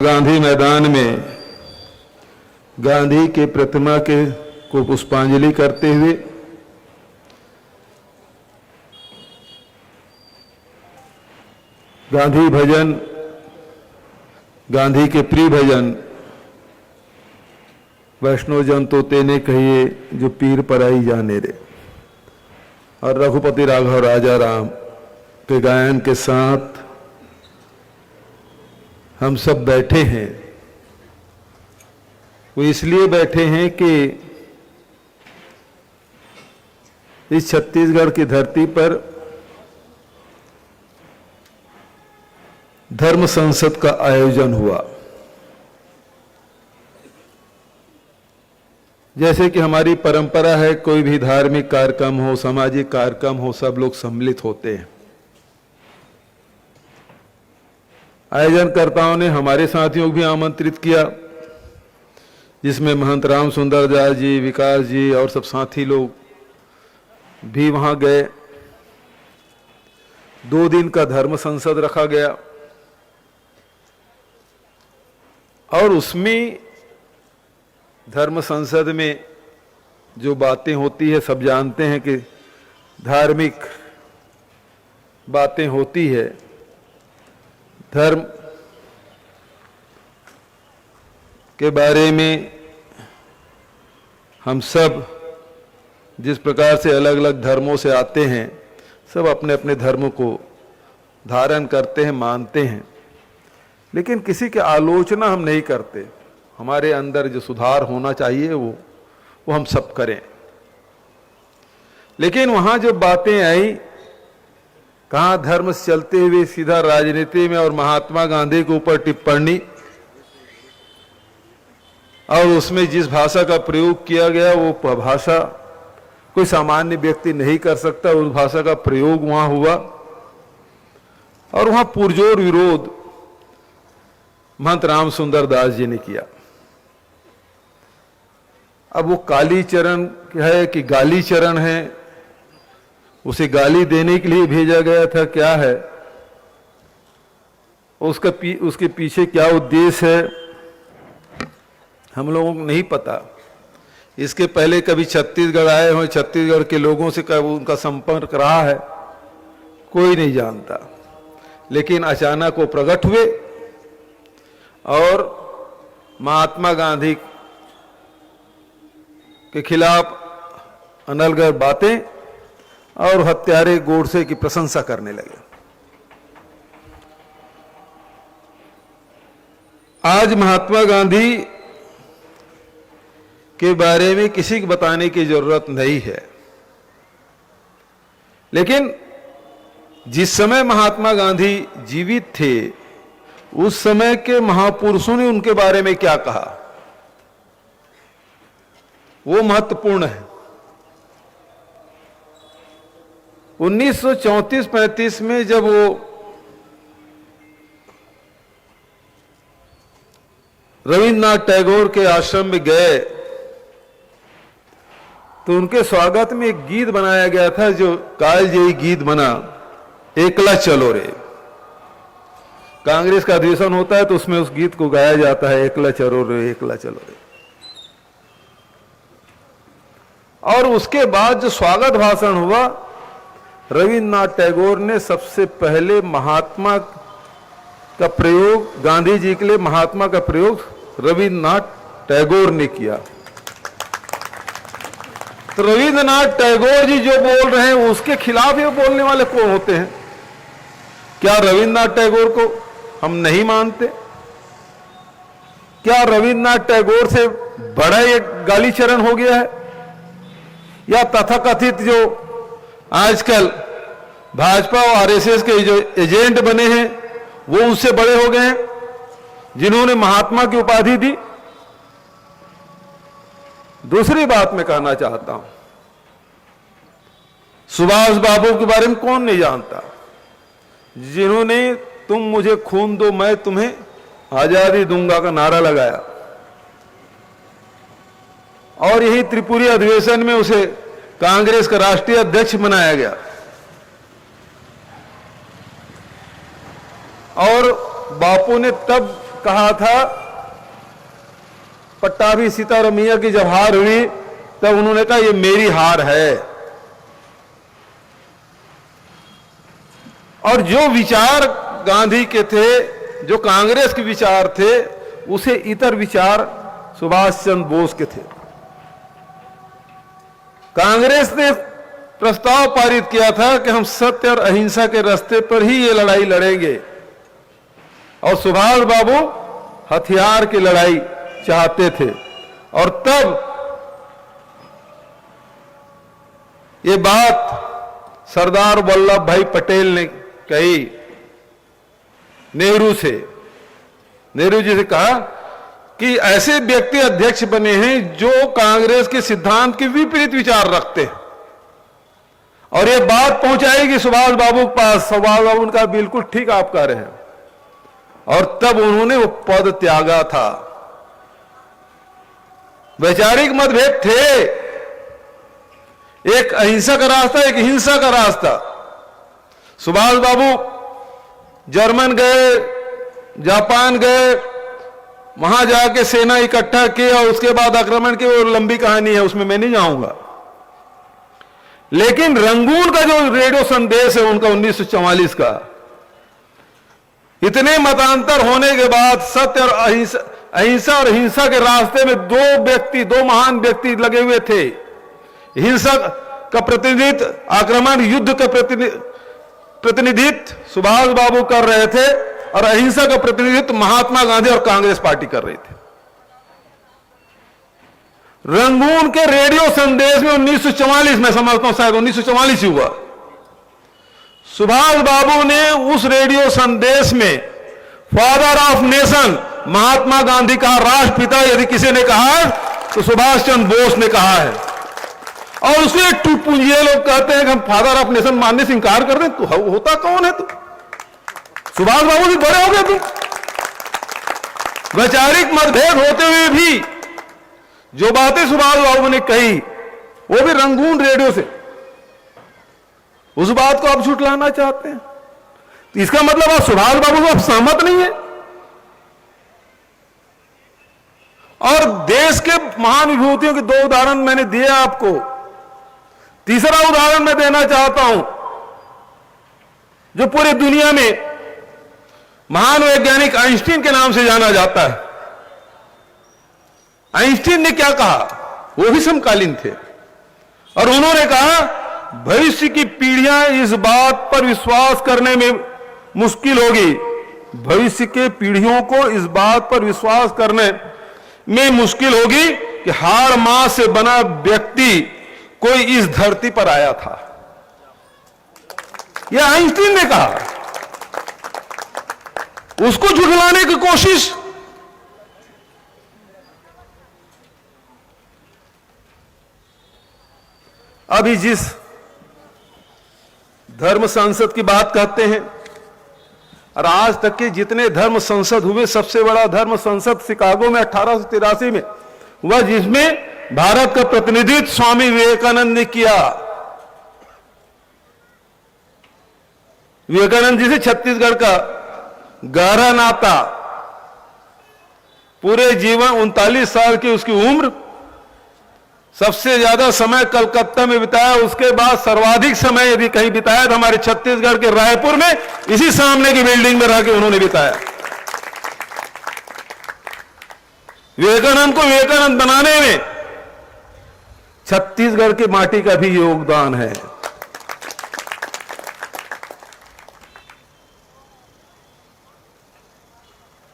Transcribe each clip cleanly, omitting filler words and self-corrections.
गांधी मैदान में गांधी के प्रतिमा को पुष्पांजलि करते हुए गांधी भजन, गांधी के प्रिय भजन वैष्णव जन तो तेने कहिए जो पीर पराई जाने रे और रघुपति राघव राजा राम के गायन के साथ हम सब बैठे हैं। वो इसलिए बैठे हैं कि इस छत्तीसगढ़ की धरती पर धर्म संसद का आयोजन हुआ। जैसे कि हमारी परंपरा है, कोई भी धार्मिक कार्यक्रम हो, सामाजिक कार्यक्रम हो, सब लोग सम्मिलित होते हैं। आयोजनकर्ताओं ने हमारे साथियों को भी आमंत्रित किया, जिसमें महंत राम सुंदर दास जी, विकास जी और सब साथी लोग भी वहां गए। 2 दिन का धर्म संसद रखा गया और उसमें धर्म संसद में जो बातें होती है, सब जानते हैं कि धार्मिक बातें होती है। धर्म के बारे में हम सब जिस प्रकार से अलग अलग धर्मों से आते हैं, सब अपने अपने धर्म को धारण करते हैं, मानते हैं, लेकिन किसी की आलोचना हम नहीं करते। हमारे अंदर जो सुधार होना चाहिए वो हम सब करें। लेकिन वहां जो बातें आई, कहां धर्म से चलते हुए सीधा राजनीति में और महात्मा गांधी के ऊपर टिप्पणी, और उसमें जिस भाषा का प्रयोग किया गया वो भाषा कोई सामान्य व्यक्ति नहीं कर सकता। उस भाषा का प्रयोग वहां हुआ और वहां पुरजोर विरोध महंत राम सुंदर दास जी ने किया। अब वो काली चरण है कि गाली चरण है, उसे गाली देने के लिए भेजा गया था, क्या है उसके पीछे क्या उद्देश्य है, हम लोगों को नहीं पता। इसके पहले कभी छत्तीसगढ़ आए हो, छत्तीसगढ़ के लोगों से कभी उनका संपर्क रहा है, कोई नहीं जानता। लेकिन अचानक वो प्रकट हुए और महात्मा गांधी के खिलाफ अनलगढ़ बातें और हत्यारे गोडसे की प्रशंसा करने लगे। आज महात्मा गांधी के बारे में किसी को बताने की जरूरत नहीं है, लेकिन जिस समय महात्मा गांधी जीवित थे, उस समय के महापुरुषों ने उनके बारे में क्या कहा, वो महत्वपूर्ण है। 1934-35 में जब वो रविन्द्रनाथ टैगोर के आश्रम में गए, तो उनके स्वागत में एक गीत बनाया गया था, जो कालजयी गीत बना, एकला चलो रे। कांग्रेस का अधिवेशन होता है तो उसमें उस गीत को गाया जाता है, एकला चलो रे, एकला चलो रे। और उसके बाद जो स्वागत भाषण हुआ, रविन्द्रनाथ टैगोर ने सबसे पहले महात्मा का प्रयोग, गांधी जी के लिए महात्मा का प्रयोग रविन्द्रनाथ टैगोर ने किया। तो रविन्द्रनाथ टैगोर जी जो बोल रहे हैं उसके खिलाफ ये बोलने वाले कौन होते हैं? क्या रविन्द्रनाथ टैगोर को हम नहीं मानते? क्या रविन्द्रनाथ टैगोर से बड़ा एक गालीचरण हो गया है? या तथाकथित जो आजकल भाजपा और आरएसएस के जो एजेंट बने हैं वो उससे बड़े हो गए हैं, जिन्होंने महात्मा की उपाधि दी? दूसरी बात मैं कहना चाहता हूं, सुभाष बाबू के बारे में कौन नहीं जानता, जिन्होंने तुम मुझे खून दो मैं तुम्हें आजादी दूंगा का नारा लगाया, और यही त्रिपुरी अधिवेशन में उसे कांग्रेस का राष्ट्रीय अध्यक्ष बनाया गया। और बापू ने तब कहा था, पट्टाभी सीतारमैया की जब हार हुई तब उन्होंने कहा ये मेरी हार है। और जो विचार गांधी के थे, जो कांग्रेस के विचार थे, उसे इतर विचार सुभाष चंद्र बोस के थे। कांग्रेस ने प्रस्ताव पारित किया था कि हम सत्य और अहिंसा के रास्ते पर ही ये लड़ाई लड़ेंगे, और सुभाष बाबू हथियार की लड़ाई चाहते थे। और तब ये बात सरदार वल्लभ भाई पटेल ने कही नेहरू से। नेहरू जी से कहा कि ऐसे व्यक्ति अध्यक्ष बने हैं जो कांग्रेस के सिद्धांत के विपरीत विचार रखते हैं, और ये बात पहुंचाएगी सुभाष बाबू के पास। सुभाष बाबू ने कहा बिल्कुल ठीक आप कह रहे हैं, और तब उन्होंने वो पद त्यागा था। वैचारिक मतभेद थे, एक अहिंसा का रास्ता, एक हिंसा का रास्ता। सुभाष बाबू जर्मन गए, जापान गए, वहां जाके सेना इकट्ठा की और उसके बाद आक्रमण की, वो लंबी कहानी है, उसमें मैं नहीं जाऊंगा। लेकिन रंगून का जो रेडियो संदेश है उनका 1944 का, इतने मतांतर होने के बाद सत्य और अहिंसा और हिंसा के रास्ते में दो महान व्यक्ति लगे हुए थे। हिंसा का प्रतिनिधित्व, आक्रमण युद्ध का प्रतिनिधित्व सुभाष बाबू कर रहे थे, और अहिंसा का प्रतिनिधित्व महात्मा गांधी और कांग्रेस पार्टी कर रही थी। रंगून के रेडियो संदेश में 1944 में, समझता हूं शायद 1944 ही हुआ, सुभाष बाबू ने उस रेडियो संदेश में father of nation Mahatma Gandhi कहा, राष्ट्रपिता यदि किसी ने कहा तो सुभाष चंद्र बोस ने कहा है। और उसके टूटपुंजिए लोग कहते हैं कि हम फादर ऑफ नेशन मानने से इंकार कर दें। तो होता कौन है? तू सुभाष बाबू भी बड़े हो गए। तुम वैचारिक मतभेद होते हुए भी जो बातें सुभाष बाबू ने कही, वो भी रंगून रेडियो से, उस बात को आप झुठलाना चाहते हैं। तो इसका मतलब आप सुभाष बाबू को आप सहमत नहीं है। और देश के महान विभूतियों के 2 उदाहरण मैंने दिए आपको। तीसरा उदाहरण मैं देना चाहता हूं, जो पूरी दुनिया में महान वैज्ञानिक आइंस्टीन के नाम से जाना जाता है। आइंस्टीन ने क्या कहा? वो भी समकालीन थे, और उन्होंने कहा भविष्य की पीढ़ियां इस बात पर विश्वास करने में मुश्किल होगी, भविष्य के पीढ़ियों को इस बात पर विश्वास करने में मुश्किल होगी कि हाड़ मांस से बना व्यक्ति कोई इस धरती पर आया था। यह आइंस्टीन ने कहा। उसको झुठलाने की कोशिश अभी जिस धर्म संसद की बात करते हैं, और आज तक के जितने धर्म संसद हुए, सबसे बड़ा धर्म संसद शिकागो में 1883 में हुआ, जिसमें भारत का प्रतिनिधित्व स्वामी विवेकानंद ने किया। विवेकानंद जी से छत्तीसगढ़ का गहरा नाता, पूरे जीवन 39 साल की उसकी उम्र, सबसे ज्यादा समय कलकत्ता में बिताया, उसके बाद सर्वाधिक समय यदि कहीं बिताया तो हमारे छत्तीसगढ़ के रायपुर में इसी सामने की बिल्डिंग में रह के उन्होंने बिताया। विवेकानंद को विवेकानंद बनाने में छत्तीसगढ़ की माटी का भी योगदान है।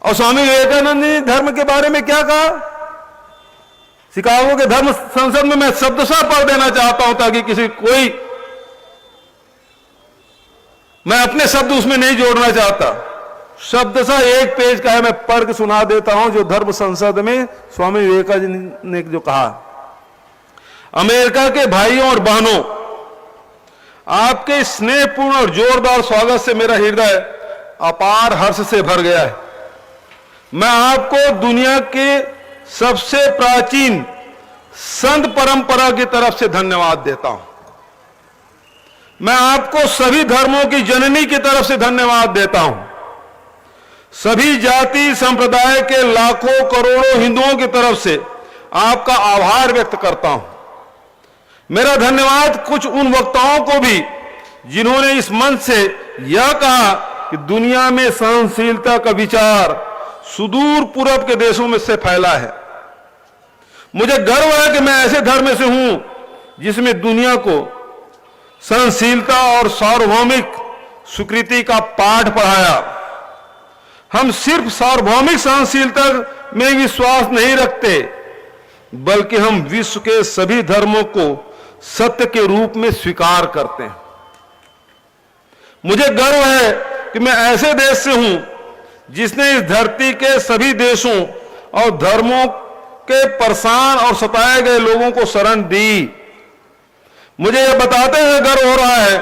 और स्वामी विवेकानंद ने धर्म के बारे में क्या कहा? शिकागो के धर्म संसद में मैं शब्दशः पढ़ देना चाहता हूं, ताकि मैं अपने शब्द उसमें नहीं जोड़ना चाहता। शब्दशः 1 पेज का है, मैं पढ़ के सुना देता हूं, जो धर्म संसद में स्वामी विवेकानंद ने जो कहा। अमेरिका के भाइयों और बहनों, आपके स्नेहपूर्ण और जोरदार स्वागत से मेरा हृदय अपार हर्ष से भर गया है। मैं आपको दुनिया के सबसे प्राचीन संत परंपरा की तरफ से धन्यवाद देता हूं। मैं आपको सभी धर्मों की जननी की तरफ से धन्यवाद देता हूं। सभी जाति संप्रदाय के लाखों करोड़ों हिंदुओं की तरफ से आपका आभार व्यक्त करता हूं। मेरा धन्यवाद कुछ उन वक्ताओं को भी जिन्होंने इस मंच से यह कहा कि दुनिया में सहनशीलता का विचार सुदूर पूर्व के देशों में से फैला है। मुझे गर्व है कि मैं ऐसे धर्म से हूं जिसमें दुनिया को सहनशीलता और सार्वभौमिक स्वीकृति का पाठ पढ़ाया। हम सिर्फ सार्वभौमिक सहनशीलता में विश्वास नहीं रखते, बल्कि हम विश्व के सभी धर्मों को सत्य के रूप में स्वीकार करते हैं। मुझे गर्व है कि मैं ऐसे देश से हूं जिसने इस धरती के सभी देशों और धर्मों के परेशान और सताए गए लोगों को शरण दी। मुझे यह बताते हुए गर्व हो रहा है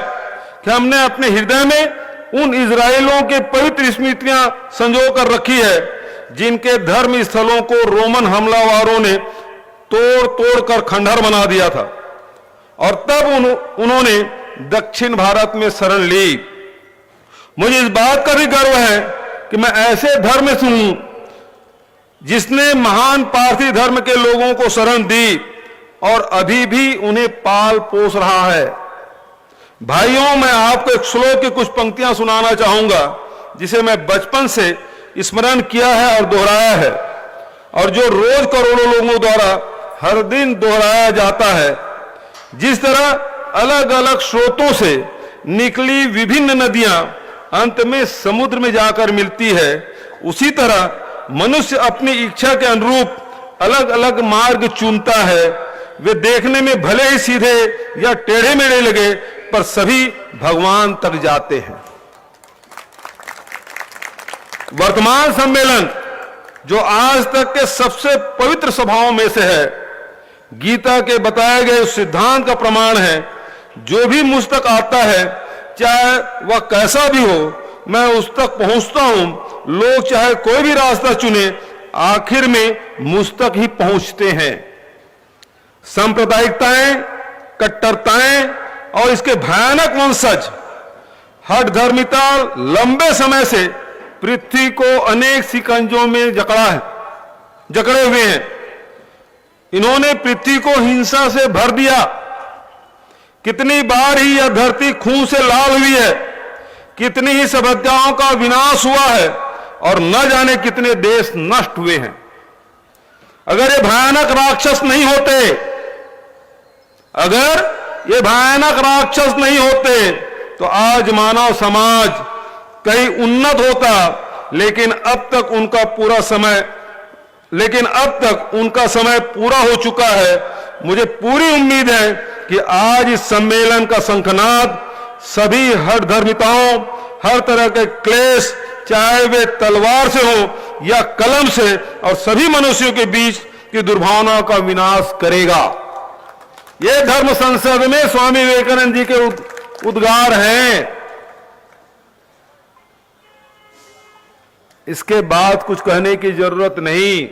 कि हमने अपने हृदय में उन इजरायलियों के पवित्र स्मृतियां संजो कर रखी है जिनके धर्म स्थलों को रोमन हमलावरों ने तोड़ तोड़ कर खंडहर बना दिया था और तब उन्होंने दक्षिण भारत में शरण ली। मुझे इस बात का भी गर्व है कि मैं ऐसे धर्म से हूं जिसने महान पारसी धर्म के लोगों को शरण दी और अभी भी उन्हें पाल पोस रहा है। भाइयों, मैं आपको एक श्लोक की कुछ पंक्तियां सुनाना चाहूंगा जिसे मैं बचपन से स्मरण किया है और दोहराया है और जो रोज करोड़ों लोगों द्वारा हर दिन दोहराया जाता है। जिस तरह अलग अलग स्रोतों से निकली विभिन्न नदियां अंत में समुद्र में जाकर मिलती है, उसी तरह मनुष्य अपनी इच्छा के अनुरूप अलग अलग मार्ग चुनता है। वे देखने में भले ही सीधे या टेढ़े मेढ़े लगे, पर सभी भगवान तक जाते हैं। वर्तमान सम्मेलन जो आज तक के सबसे पवित्र सभाओं में से है, गीता के बताए गए सिद्धांत का प्रमाण है। जो भी मुझ तक आता है, चाहे वह कैसा भी हो, मैं उस तक पहुंचता हूं। लोग चाहे कोई भी रास्ता चुने, आखिर में मुझ तक ही पहुंचते हैं। सांप्रदायिकताएं, कट्टरताएं और इसके भयानक वंशज हठधर्मिता लंबे समय से पृथ्वी को अनेक शिकंजों में जकड़े हुए हैं। इन्होंने पृथ्वी को हिंसा से भर दिया। कितनी बार ही यह धरती खून से लाल हुई है, कितनी ही सभ्यताओं का विनाश हुआ है और न जाने कितने देश नष्ट हुए हैं। अगर ये भयानक राक्षस नहीं होते, तो आज मानव समाज कहीं उन्नत होता, लेकिन अब तक उनका समय पूरा हो चुका है। मुझे पूरी उम्मीद है कि आज इस सम्मेलन का शंखनाद सभी हठधर्मिताओं, हर तरह के क्लेश, चाहे वे तलवार से हो या कलम से, और सभी मनुष्यों के बीच की दुर्भावनाओं का विनाश करेगा। ये धर्म संसद में स्वामी विवेकानंद जी के उद्गार हैं। इसके बाद कुछ कहने की जरूरत नहीं।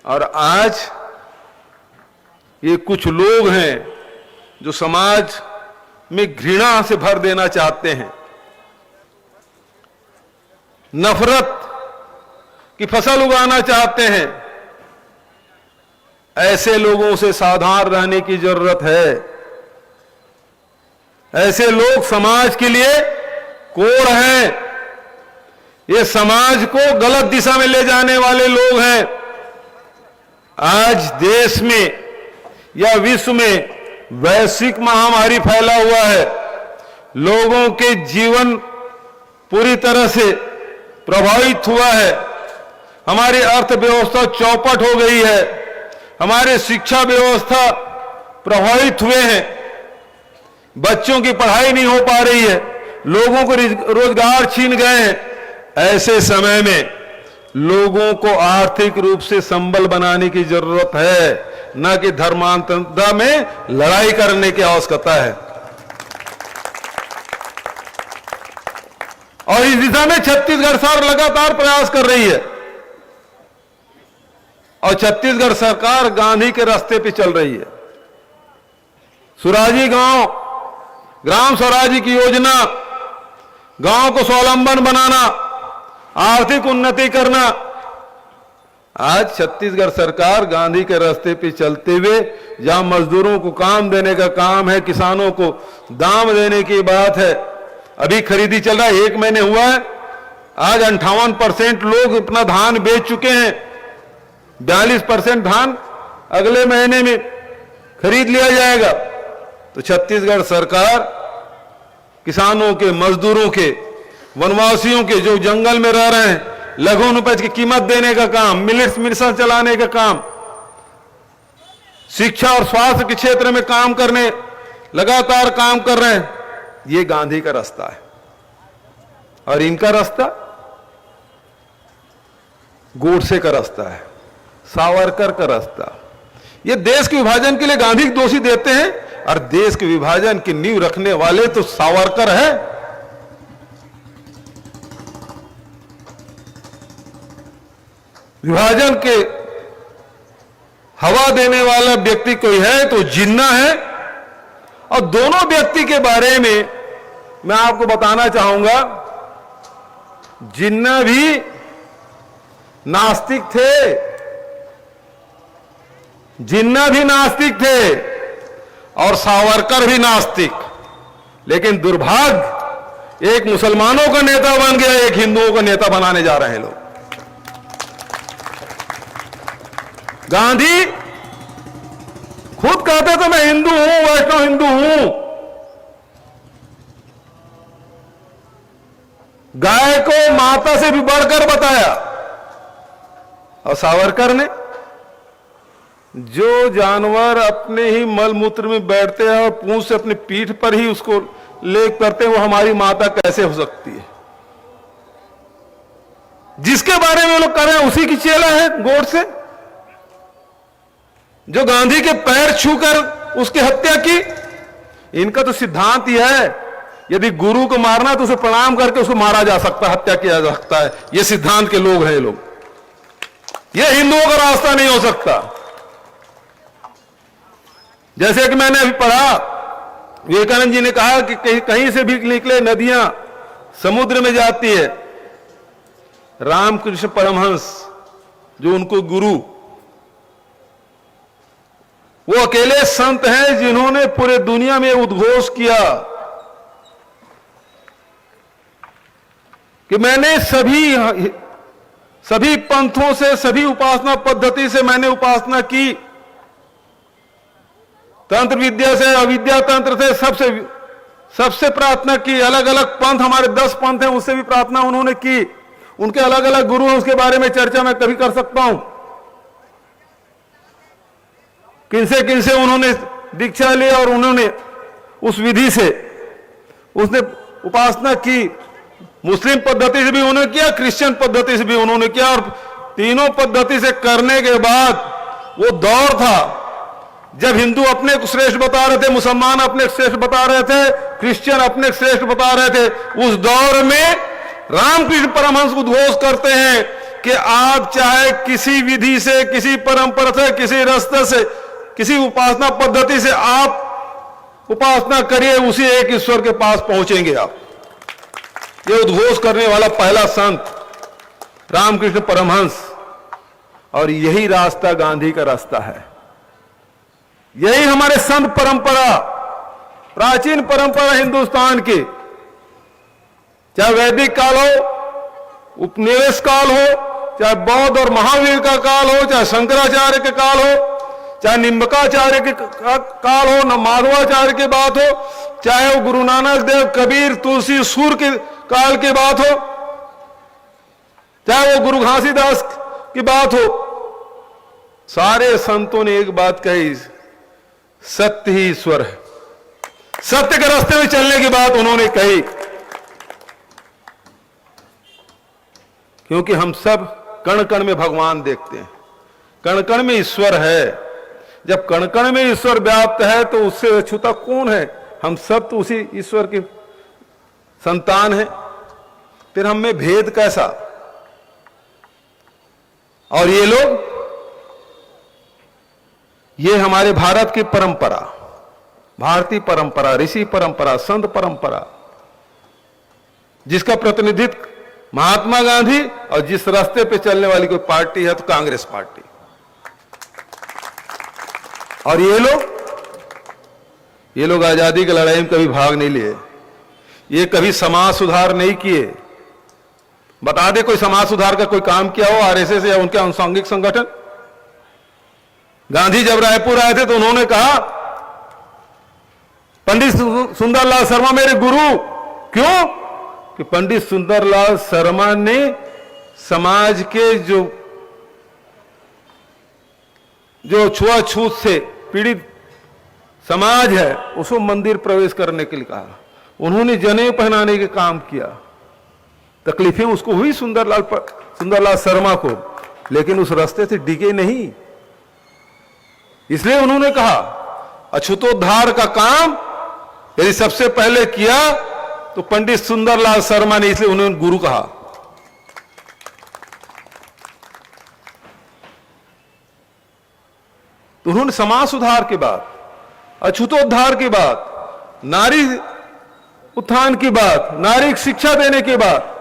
और आज ये कुछ लोग हैं जो समाज में घृणा से भर देना चाहते हैं, नफरत की फसल उगाना चाहते हैं। ऐसे लोगों से सावधान रहने की जरूरत है। ऐसे लोग समाज के लिए कोड़ हैं। ये समाज को गलत दिशा में ले जाने वाले लोग हैं। आज देश में या विश्व में वैश्विक महामारी फैला हुआ है। लोगों के जीवन पूरी तरह से प्रभावित हुआ है। हमारी अर्थव्यवस्था चौपट हो गई है। हमारी शिक्षा व्यवस्था प्रभावित हुए हैं। बच्चों की पढ़ाई नहीं हो पा रही है। लोगों को रोजगार छीन गए हैं। ऐसे समय में लोगों को आर्थिक रूप से संबल बनाने की जरूरत है, न कि धर्मांतरता में लड़ाई करने की आवश्यकता है। और इस दिशा में छत्तीसगढ़ सरकार लगातार प्रयास कर रही है और छत्तीसगढ़ सरकार गांधी के रास्ते पे चल रही है। सुराजी गांव, ग्राम स्वराज की योजना, गांव को स्वावलंबन बनाना, आर्थिक उन्नति करना। आज छत्तीसगढ़ सरकार गांधी के रास्ते पे चलते हुए जहां मजदूरों को काम देने का काम है, किसानों को दाम देने की बात है, अभी खरीदी चल रहा है, 1 महीने हुआ है, आज 58% लोग अपना धान बेच चुके हैं, 42% धान अगले महीने में खरीद लिया जाएगा। तो छत्तीसगढ़ सरकार किसानों के, मजदूरों के, वनवासियों के जो जंगल में रह रहे हैं, लघु उपज की कीमत देने का काम, मिलेट्स मिशन चलाने का काम, शिक्षा और स्वास्थ्य के क्षेत्र में काम करने लगातार काम कर रहे हैं। ये गांधी का रास्ता है। और इनका रास्ता गोडसे का रास्ता है, सावरकर का रास्ता। ये देश के विभाजन के लिए गांधी को दोषी देते हैं, और देश के विभाजन की नींव रखने वाले तो सावरकर है। विभाजन के हवा देने वाला व्यक्ति कोई है तो जिन्ना है। और दोनों व्यक्ति के बारे में मैं आपको बताना चाहूंगा, जिन्ना भी नास्तिक थे, जिन्ना भी नास्तिक थे और सावरकर भी नास्तिक। लेकिन दुर्भाग्य एक मुसलमानों का नेता बन गया, एक हिंदुओं का नेता बनाने जा रहे हैं लोग। गांधी खुद कहते थे मैं हिंदू हूं, वैष्णव हिंदू हूं। गाय को माता से भी बढ़कर बताया। और सावरकर ने, जो जानवर अपने ही मल मूत्र में बैठते हैं और पूंछ से अपनी पीठ पर ही उसको लेप करते हैं, वो हमारी माता कैसे हो सकती है? जिसके बारे में लोग कह रहे हैं उसी की चेला है गोडसे, जो गांधी के पैर छूकर उसकी हत्या की। इनका तो सिद्धांत ही है, यदि गुरु को मारना तो उसे प्रणाम करके उसको मारा जा सकता, हत्या किया जा सकता है। ये सिद्धांत के लोग हैं ये लोग। ये हिंदुओं का रास्ता नहीं हो सकता। जैसे कि मैंने अभी पढ़ा, विवेकानंद जी ने कहा कि कहीं से भी निकले नदियां समुद्र में जाती है। रामकृष्ण परमहंस जो उनको गुरु, वो अकेले संत हैं जिन्होंने पूरे दुनिया में उद्घोष किया कि मैंने सभी पंथों से, सभी उपासना पद्धति से मैंने उपासना की, तंत्र विद्या से, अविद्या तंत्र से, सबसे प्रार्थना की। अलग अलग पंथ, हमारे 10 पंथ हैं, उससे भी प्रार्थना उन्होंने की। उनके अलग अलग गुरु हैं, उसके बारे में चर्चा मैं कभी कर सकता हूं। किनसे किनसे उन्होंने दीक्षा ली और उन्होंने उस विधि से उसने उपासना की। मुस्लिम पद्धति से भी उन्होंने किया, क्रिश्चियन पद्धति से भी उन्होंने किया। और तीनों पद्धति से करने के बाद वो दौर था जब हिंदू अपने को श्रेष्ठ बता रहे थे, मुसलमान अपने श्रेष्ठ बता रहे थे, क्रिश्चियन अपने श्रेष्ठ बता रहे थे। उस दौर में रामकृष्ण परमहंस उद्घोष करते हैं कि आप चाहे किसी विधि से, किसी परंपरा से, किसी रास्ते से, किसी उपासना पद्धति से आप उपासना करिए, उसी एक ईश्वर के पास पहुंचेंगे आप। ये उद्घोष करने वाला पहला संत रामकृष्ण परमहंस। और यही रास्ता गांधी का रास्ता है। यही हमारे संत परंपरा, प्राचीन परंपरा हिंदुस्तान की, चाहे वैदिक काल हो, उपनिवेश काल हो, चाहे बौद्ध और महावीर का काल हो, चाहे शंकराचार्य के काल हो, चाहे निम्बकाचार्य के काल हो, न माधवाचार्य की बात हो, चाहे वो गुरु नानक देव, कबीर, तुलसी, सूर के काल की बात हो, चाहे वो गुरु घासीदास की बात हो, सारे संतों ने एक बात कही, सत्य ही ईश्वर है। सत्य के रास्ते में चलने की बात उन्होंने कही। क्योंकि हम सब कण कण में भगवान देखते हैं, कण कण में ईश्वर है। जब कण कण में ईश्वर व्याप्त है तो उससे अछूता कौन है? हम सब तो उसी ईश्वर के संतान हैं। फिर हम में भेद कैसा? और ये लोग, ये हमारे भारत की परंपरा, भारतीय परंपरा, ऋषि परंपरा, संत परंपरा, जिसका प्रतिनिधित्व महात्मा गांधी और जिस रास्ते पे चलने वाली कोई पार्टी है तो कांग्रेस पार्टी। और ये लोग आजादी की लड़ाई में कभी भाग नहीं लिए, ये कभी समाज सुधार नहीं किए। बता दे कोई समाज सुधार का कोई काम किया हो आरएसएस या उनके अनुषंगिक संगठन। गांधी जब रायपुर आए थे तो उन्होंने कहा पंडित सुंदरलाल शर्मा मेरे गुरु। क्यों? कि पंडित सुंदरलाल शर्मा ने समाज के जो छुआछूत से पीड़ित समाज है उसको मंदिर प्रवेश करने के लिए कहा। उन्होंने जनेऊ पहनाने के काम किया। तकलीफें उसको हुई सुंदरलाल शर्मा को, लेकिन उस रास्ते से डिगे नहीं। इसलिए उन्होंने कहा अछूतोद्धार का काम यदि सबसे पहले किया तो पंडित सुंदरलाल शर्मा ने, इसलिए उन्होंने गुरु कहा। तो उन्होंने समाज सुधार के बाद, अछूतोद्धार की बात, नारी उत्थान की बात, नारी शिक्षा देने के बाद,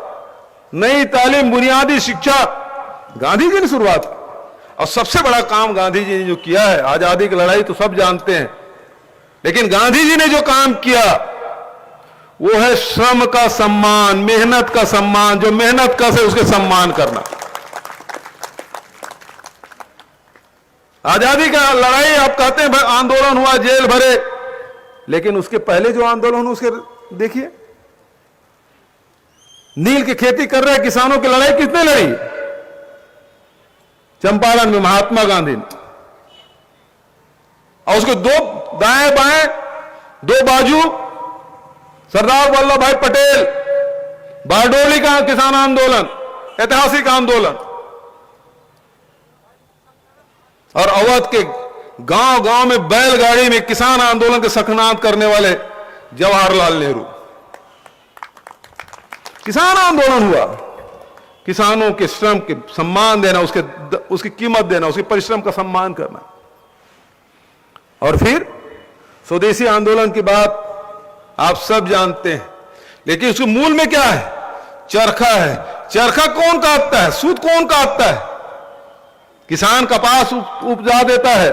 नई तालीम बुनियादी शिक्षा गांधी जी ने शुरुआत की। और सबसे बड़ा काम गांधी जी ने जो किया है, आजादी की लड़ाई तो सब जानते हैं, लेकिन गांधी जी ने जो काम किया वो है श्रम का सम्मान, मेहनत का सम्मान। जो मेहनत कर से उसके सम्मान करना। आजादी का लड़ाई आप कहते हैं आंदोलन हुआ, जेल भरे, लेकिन उसके पहले जो आंदोलन उसके देखिए, नील की खेती कर रहे किसानों की लड़ाई किसने लड़ी? चंपारण में महात्मा गांधी ने। और उसके दो दाएं बाएं, दो बाजू सरदार वल्लभ भाई पटेल, बारडोली का किसान आंदोलन, ऐतिहासिक आंदोलन, और अवध के गांव गांव में बैलगाड़ी में किसान आंदोलन के शंखनाद करने वाले जवाहरलाल नेहरू। किसान आंदोलन हुआ, किसानों के श्रम के सम्मान देना, उसकी कीमत देना, उसके परिश्रम का सम्मान करना। और फिर स्वदेशी आंदोलन की बात आप सब जानते हैं, लेकिन उसके मूल में क्या है? चरखा है। चरखा कौन काटता है? सूत कौन काटता है? किसान कपास उपजा देता है,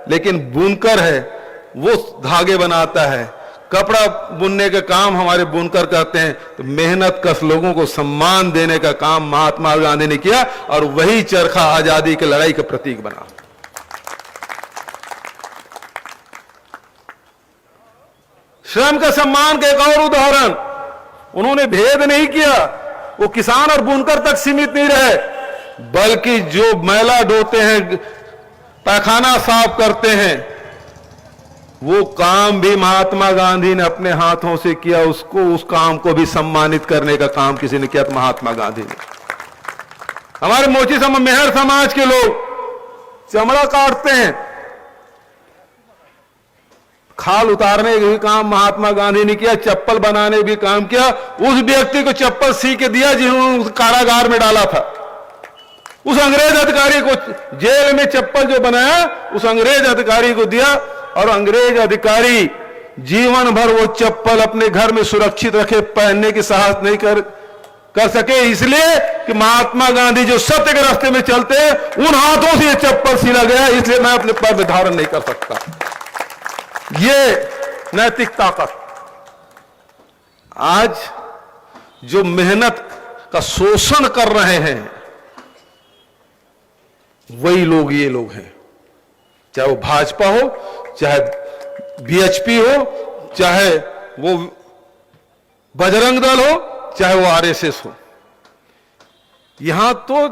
लेकिन बुनकर है वो धागे बनाता है। कपड़ा बुनने का काम हमारे बुनकर करते हैं। तो मेहनत कश लोगों को सम्मान देने का काम महात्मा गांधी ने किया, और वही चरखा आजादी की लड़ाई का प्रतीक बना। श्रम का सम्मान का एक और उदाहरण, उन्होंने भेद नहीं किया। वो किसान और बुनकर तक सीमित नहीं रहे, बल्कि जो मैला ढोते हैं, पैखाना साफ करते हैं, वो काम भी महात्मा गांधी ने अपने हाथों से किया। उस काम को भी सम्मानित करने का काम किसी ने किया तो महात्मा गांधी ने। हमारे मोची मेहर समाज के लोग चमड़ा काटते हैं, खाल उतारने का भी काम महात्मा गांधी ने किया, चप्पल बनाने भी काम किया। उस व्यक्ति को चप्पल सी के दिया जिन्होंने कारागार में डाला था। उस अंग्रेज अधिकारी को जेल में चप्पल जो बनाया, उस अंग्रेज अधिकारी को दिया, और अंग्रेज अधिकारी जीवन भर वो चप्पल अपने घर में सुरक्षित रखे, पहनने की साहस नहीं कर सके, इसलिए कि महात्मा गांधी जो सत्य के रास्ते में चलते हैं, उन हाथों से ये चप्पल सिला गया, इसलिए मैं अपने पैर में धारण नहीं कर सकता। ये नैतिक ताकत। आज जो मेहनत का शोषण कर रहे हैं वही लोग ये लोग हैं, चाहे वो भाजपा हो, चाहे बीएचपी हो, चाहे वो बजरंग दल हो, चाहे वो आरएसएस हो। यहां तो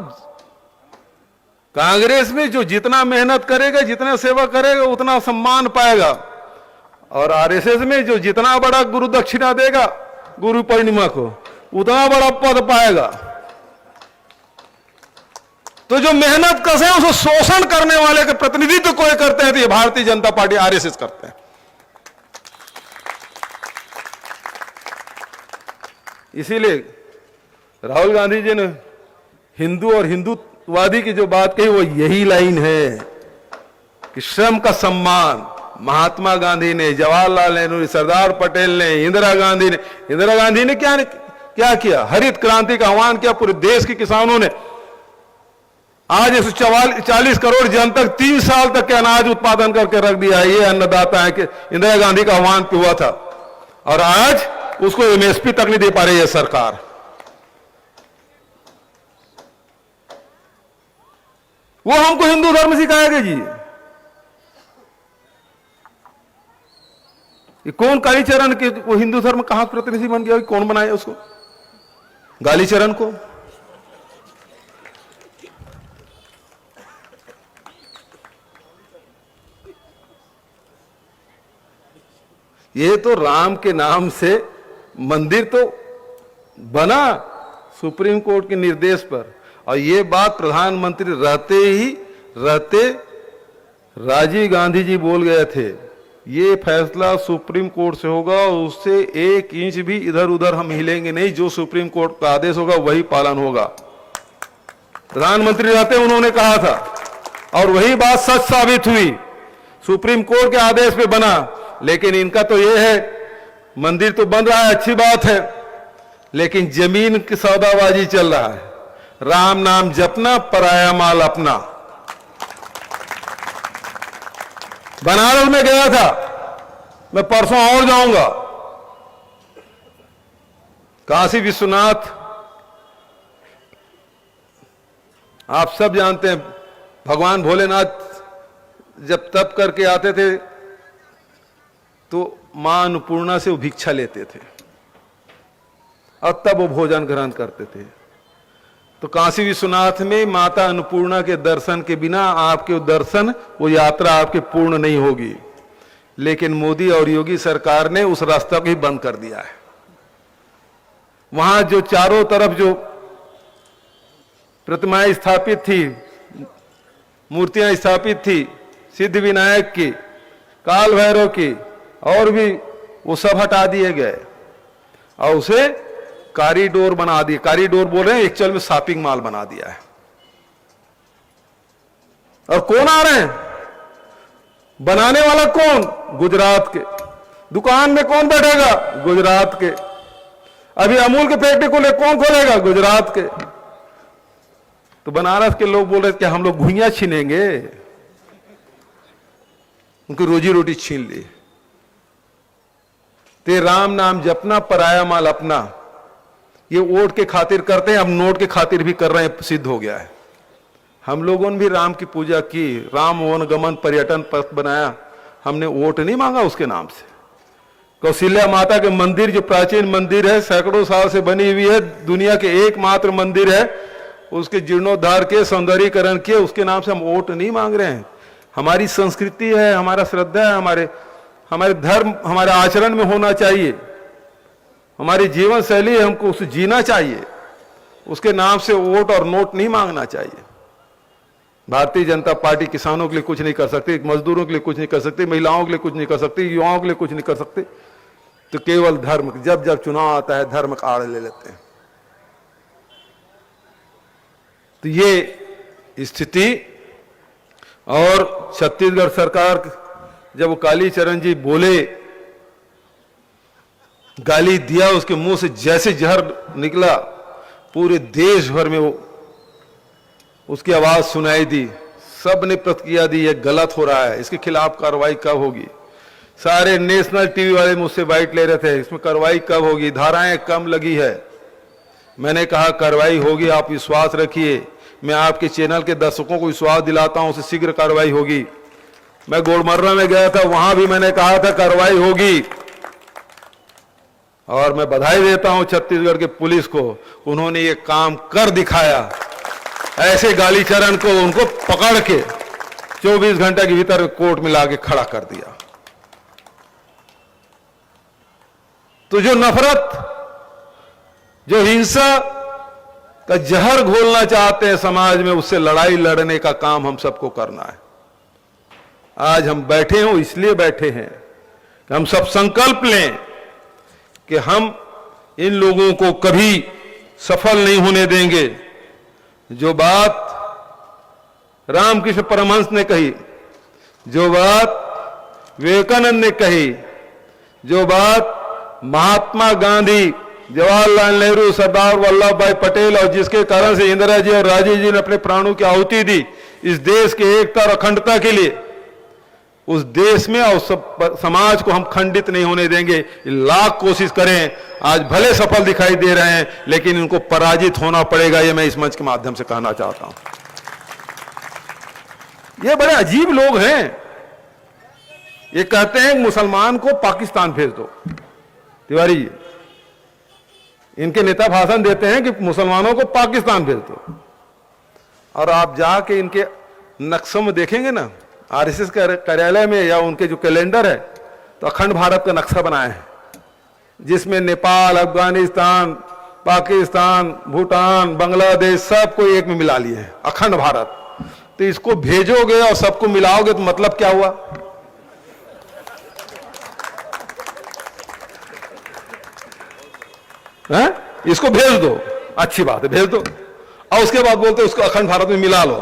कांग्रेस में जो जितना मेहनत करेगा, जितना सेवा करेगा, उतना सम्मान पाएगा, और आरएसएस में जो जितना बड़ा गुरु दक्षिणा देगा गुरु पूर्णिमा को, उतना बड़ा पद पाएगा। तो जो मेहनत कश है उसको शोषण करने वाले के प्रतिनिधित्व कोई करते हैं तो ये भारतीय जनता पार्टी आरएसएस करते हैं। इसीलिए राहुल गांधी जी ने हिंदू और हिंदुत्ववादी की जो बात कही वो यही लाइन है कि श्रम का सम्मान महात्मा गांधी ने, जवाहरलाल नेहरू ने, सरदार पटेल ने, इंदिरा गांधी ने क्या क्या किया? हरित क्रांति का आह्वान किया पूरे देश के किसानों ने। आज 140 करोड़ जनता 3 साल तक के अनाज उत्पादन करके रख दिया है। ये अन्नदाता है कि इंदिरा गांधी का आह्वान पे हुआ था, और आज उसको एमएसपी तक नहीं दे पा रही है सरकार। वो हमको हिंदू धर्म सिखाएगा जी। ये कौन कालीचरण के वो हिंदू धर्म कहां प्रतिनिधि बन गया? कौन बनाया उसको? गालीचरण को? ये तो राम के नाम से मंदिर तो बना सुप्रीम कोर्ट के निर्देश पर, और ये बात प्रधानमंत्री रहते राजीव गांधी जी बोल गए थे, ये फैसला सुप्रीम कोर्ट से होगा और उससे 1 इंच भी इधर उधर हम हिलेंगे नहीं। जो सुप्रीम कोर्ट का आदेश होगा वही पालन होगा। प्रधानमंत्री रहते उन्होंने कहा था, और वही बात सच साबित हुई। सुप्रीम कोर्ट के आदेश पे बना। लेकिन इनका तो ये है, मंदिर तो बन रहा है, अच्छी बात है, लेकिन जमीन की सौदाबाजी चल रहा है। राम नाम जपना, पराया माल अपना। बनारस में गया था मैं, परसों और जाऊंगा। काशी विश्वनाथ आप सब जानते हैं, भगवान भोलेनाथ जब तप करके आते थे तो मां अन्नपूर्णा से वो भिक्षा लेते थे और तब वो भोजन ग्रहण करते थे। तो काशी विश्वनाथ में माता अन्नपूर्णा के दर्शन के बिना आपके दर्शन, वो यात्रा आपके पूर्ण नहीं होगी। लेकिन मोदी और योगी सरकार ने उस रास्ता को ही बंद कर दिया है। वहां जो चारों तरफ जो प्रतिमाएं स्थापित थी, मूर्तियां स्थापित थी, सिद्ध विनायक की, काल भैरव की, और भी, वो सब हटा दिए गए और उसे कॉरिडोर बना दिए। कॉरिडोर बोल रहे हैं, एक्चुअल में शॉपिंग मॉल बना दिया है। और कौन आ रहे हैं बनाने वाला? कौन? गुजरात के। दुकान में कौन बैठेगा? गुजरात के। अभी अमूल के फैक्ट्री खोले, कौन खोलेगा? गुजरात के। तो बनारस के लोग बोल रहे थे कि हम लोग घुइयां छीनेंगे, उनकी रोजी रोटी छीन ली। ते राम नाम जपना, पराया माल अपना। ये वोट के खातिर करते हैं, अब नोट के खातिर भी कर रहे हैं, सिद्ध हो गया है। हम लोगों ने भी राम की पूजा की, राम वनगमन पर्यटन पथ बनाया, हमने वोट नहीं मांगा उसके नाम से। कौशल्या माता के मंदिर, जो प्राचीन मंदिर है, सैकड़ों साल से बनी हुई है, दुनिया के एकमात्र मंदिर है, उसके जीर्णोद्धार के, सौंदर्यीकरण के, उसके नाम से हम वोट नहीं मांग रहे हैं। हमारी संस्कृति है, हमारा श्रद्धा है, हमारे धर्म, हमारे आचरण में होना चाहिए, हमारी जीवन शैली है, हमको उसे जीना चाहिए। उसके नाम से वोट और नोट नहीं मांगना चाहिए। भारतीय जनता पार्टी किसानों के लिए कुछ नहीं कर सकती, मजदूरों के लिए कुछ नहीं कर सकती, महिलाओं के लिए कुछ नहीं कर सकती, युवाओं के लिए कुछ नहीं कर सकती। तो केवल धर्म, जब जब चुनाव आता है धर्म का आड़ ले लेते हैं। तो ये स्थिति, और छत्तीसगढ़ सरकार जब वो कालीचरण जी बोले, गाली दिया, उसके मुंह से जैसे जहर निकला, पूरे देश भर में वो उसकी आवाज सुनाई दी। सब ने प्रतिक्रिया दी, ये गलत हो रहा है, इसके खिलाफ कार्रवाई कब होगी। सारे नेशनल टीवी वाले मुझसे बाइट ले रहे थे, इसमें कार्रवाई कब होगी, धाराएं कम लगी है। मैंने कहा कार्रवाई होगी, आप विश्वास रखिए। मैं आपके चैनल के दर्शकों को विश्वास दिलाता हूं, उससे शीघ्र कार्रवाई होगी। मैं गोलमर्रा में गया था, वहां भी मैंने कहा था कार्रवाई होगी। और मैं बधाई देता हूं छत्तीसगढ़ के पुलिस को, उन्होंने ये काम कर दिखाया। ऐसे गालीचरण को उनको पकड़ के 24 घंटे के भीतर कोर्ट में लाके खड़ा कर दिया। तो जो नफरत, जो हिंसा का जहर घोलना चाहते हैं समाज में, उससे लड़ाई लड़ने का काम हम सबको करना है। आज हम बैठे हो इसलिए बैठे हैं कि हम सब संकल्प लें कि हम इन लोगों को कभी सफल नहीं होने देंगे। जो बात रामकृष्ण परमहंस ने कही, जो बात विवेकानंद ने कही, जो बात महात्मा गांधी जवाहरलाल नेहरू, सरदार वल्लभ भाई पटेल, और जिसके कारण से इंदिरा जी और राजीव जी ने अपने प्राणों की आहुति दी इस देश के एकता और अखंडता के लिए, उस देश में और सब समाज को हम खंडित नहीं होने देंगे। लाख कोशिश करें, आज भले सफल दिखाई दे रहे हैं, लेकिन इनको पराजित होना पड़ेगा। ये मैं इस मंच के माध्यम से कहना चाहता हूं। ये बड़े अजीब लोग हैं। ये कहते हैं मुसलमान को पाकिस्तान भेज दो। तिवारी जी, इनके नेता भाषण देते हैं कि मुसलमानों को पाकिस्तान भेज दो, और आप जाके इनके नक्शों में देखेंगे ना, आरएसएस कार्यालय में या उनके जो कैलेंडर है, तो अखंड भारत का नक्शा बनाए हैं, जिसमें नेपाल, अफगानिस्तान, पाकिस्तान, भूटान, बांग्लादेश सबको एक में मिला लिए हैं, अखंड भारत। तो इसको भेजोगे और सबको मिलाओगे तो मतलब क्या हुआ? है? इसको भेज दो, अच्छी बात है, भेज दो, और उसके बाद बोलते उसको अखंड भारत में मिला लो।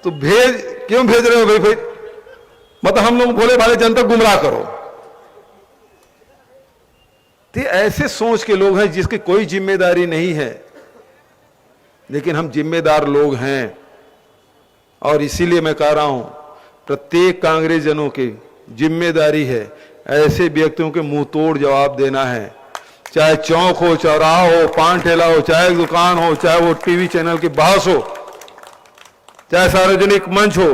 तो क्यों भेज रहे हो भाई? मतलब हम लोग भोले भाले जनता गुमराह करो। तो ऐसे सोच के लोग हैं जिसकी कोई जिम्मेदारी नहीं है, लेकिन हम जिम्मेदार लोग हैं। और इसीलिए मैं कह रहा हूं, प्रत्येक कांग्रेस जनों की जिम्मेदारी है ऐसे व्यक्तियों के मुंह तोड़ जवाब देना है। चाहे चौक हो, चौराहा हो, पान ठेला हो, चाहे दुकान हो, चाहे वो टीवी चैनल की बहस हो, चाहे सार्वजनिक मंच हो,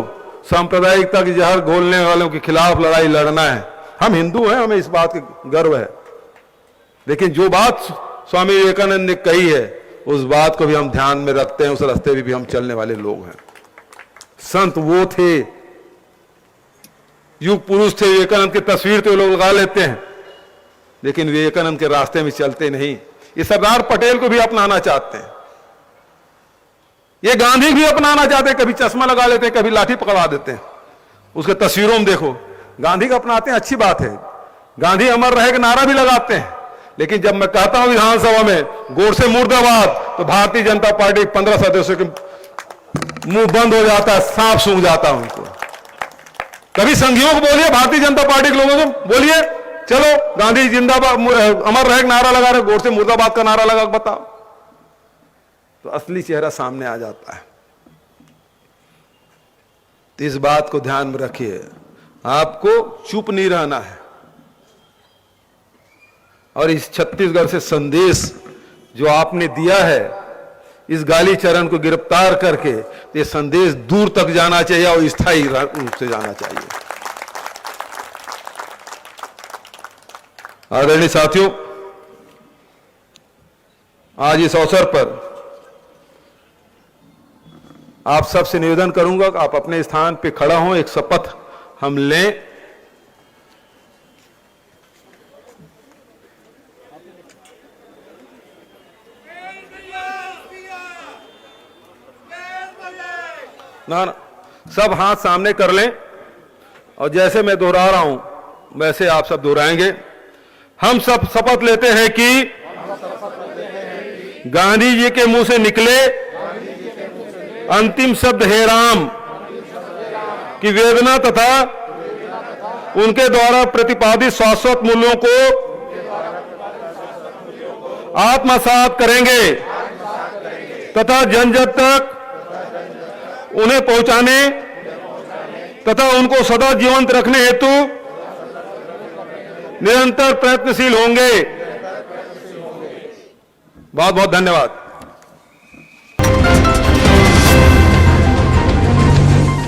सांप्रदायिकता की जहर घोलने वालों के खिलाफ लड़ाई लड़ना है। हम हिंदू हैं, हमें इस बात का गर्व है, लेकिन जो बात स्वामी विवेकानंद ने कही है उस बात को भी हम ध्यान में रखते हैं, उस रास्ते में भी हम चलने वाले लोग हैं। संत वो थे, युग पुरुष थे, विवेकानंद की तस्वीर तो लोग लगा लेते हैं, लेकिन विवेकानंद के रास्ते में चलते नहीं। ये सरदार पटेल को भी अपनाना चाहते हैं, ये गांधी भी अपनाना चाहते हैं, कभी चश्मा लगा लेते हैं, कभी लाठी पकड़ा देते हैं। उसके तस्वीरों में देखो, गांधी को अपनाते हैं, अच्छी बात है, गांधी अमर रहे का नारा भी लगाते हैं। लेकिन जब मैं कहता हूं विधानसभा में गोडसे मुर्दाबाद, तो भारतीय जनता पार्टी 15 सदस्यों के मुंह बंद हो जाता है, सांप सूंघ जाता है उनको। कभी संघियों को बोलिए, भारतीय जनता पार्टी के लोगों को बोलिए, चलो गांधी जिंदाबाद अमर रहे नारा लगा रहे, गोडसे मुर्दाबाद का नारा लगा, बताओ, तो असली चेहरा सामने आ जाता है। तो इस बात को ध्यान में रखिए, आपको चुप नहीं रहना है। और इस छत्तीसगढ़ से संदेश जो आपने दिया है, इस गाली चरण को गिरफ्तार करके, तो ये संदेश दूर तक जाना चाहिए और स्थायी रूप से जाना चाहिए। आदरणीय साथियों, आज इस अवसर पर आप सबसे निवेदन करूंगा कि आप अपने स्थान पे खड़ा हों, एक शपथ हम लें। ना सब हाथ सामने कर लें, और जैसे मैं दोहरा रहा हूं वैसे आप सब दोहराएंगे। हम सब शपथ लेते हैं कि गांधी जी के मुंह से निकले अंतिम शब्द हे राम की वेदना तथा उनके द्वारा प्रतिपादित शाश्वत मूल्यों को आत्मसात करेंगे तथा जन जन तक उन्हें पहुंचाने तथा उनको सदा जीवंत रखने हेतु निरंतर प्रयत्नशील होंगे। बहुत बहुत धन्यवाद।